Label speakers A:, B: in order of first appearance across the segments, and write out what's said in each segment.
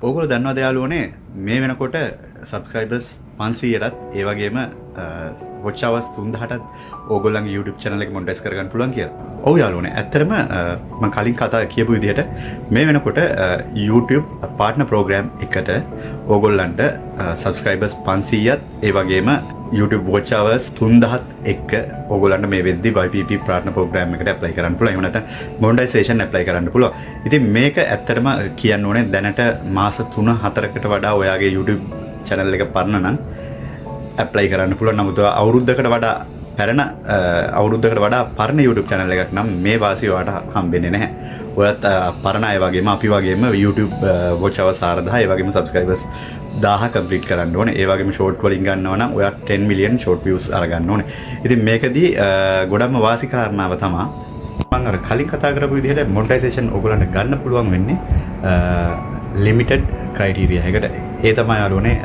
A: ඕගොල්ලෝ දන්නවද යාළුවනේ මේ වෙනකොට subscribers 500ටත් ඒ වගේම watch hours 3000ටත් ඕගොල්ලන්ගේ YouTube channel එක monetize කරගන්න පුළුවන් කියලා. ඔව් යාළුවනේ ඇත්තටම මම කලින් කතා කියපු විදිහට මේ වෙනකොට YouTube partner program එකට ඕගොල්ලන්ට subscribers 500ත් ඒ වගේම YouTube watch hours 3000ත් එක්ක ඕගොල්ලන්ට මේ වෙද්දි YPP partner program එකට apply කරන්න පුළුවන්. එහෙම නැත්නම් monetization apply කරන්න පුළුවන්. ඉතින් මේක ඇත්තටම කියන්න ඕනේ දැනට මාස 3-4කට වඩා ඔයාගේ YouTube channel එක පරණ නම් apply කරන්න පුළුවන්. නමුත් අවුරුද්දකට වඩා පැරණ අවුරුද්දකට වඩා පරණ YouTube channel එකක් නම් මේ වාසිය ඔයාලට හම්බෙන්නේ නැහැ. ඔයත් පරණ අය වගේම අපි වගේම YouTube watch hours 4000 ඒ වගේම subscribers 1000 complete කරන්න ඕනේ. ඒ වගේම short වලින් ගන්නවා නම් ඔයා 10 million short views අරගන්න ඕනේ. ඉතින් මේකදී ගොඩක්ම වාසි කාරණාව තමයි මම අර කලින් කතා කරපු විදිහට monetization ඔයගොල්ලන්ට ගන්න පුළුවන් වෙන්නේ limited criteria එකකට. ඒ තමයි අරෝනේ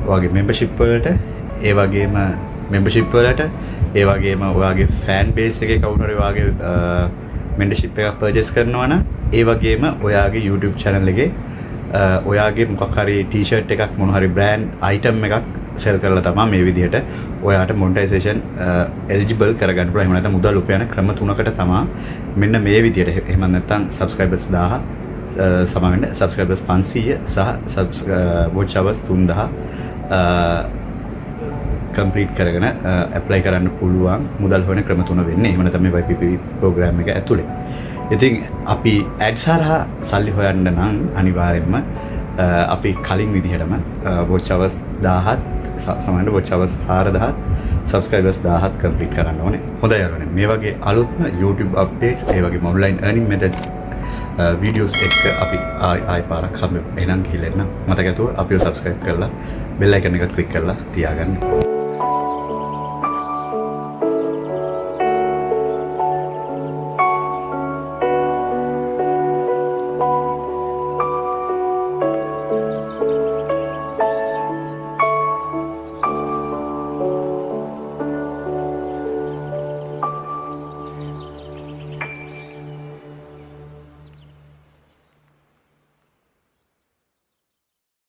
A: ඔයාගේ membership වලට ඒ වගේම membership වලට ඒ වගේම ඔයාගේ fan base එකේ කවුරු හරි ඔයාගේ membership එකක් purchase කරනවා නම් ඒ වගේම ඔයාගේ YouTube channel එකේ ඔයාගේ මොකක් හරි t-shirt එකක් මොන හරි brand item එකක් sell කරලා තමයි මේ විදිහට ඔයාට monetization eligible කරගන්න පුළුවන්. එහෙම නැත්නම් මුදල් උපයන ක්‍රම තුනකට තමයි මෙන්න මේ විදිහට. එහෙම නැත්නම් subscribers 1000 සමාවෙන්න subscribers 500 සහ watch hours 3000 complete කරගෙන apply කරන්න පුළුවන් මුදල් හොයන ක්‍රම තුන වෙන්නේ. එහෙම නැත්නම් මේ YPP program එක ඇතුලේ. ඉතින් අපි ads හරහා සල්ලි හොයන්න නම් අනිවාර්යයෙන්ම අපි කලින් විදිහටම watch hours 1000ත් සමාන watch hours 4000ත් subscribers 1000ත් complete කරන්න ඕනේ. හොඳයි යාළුවනේ. මේ වගේ අලුත්ම YouTube updates ඒ වගේම online earning methods videos එක අපි ආයි පාරක් හම්බෙමු. එහෙනම් ගිහලා එන්න. මතක ඇතුව අපිව subscribe කරලා bell icon එක click කරලා තියාගන්න.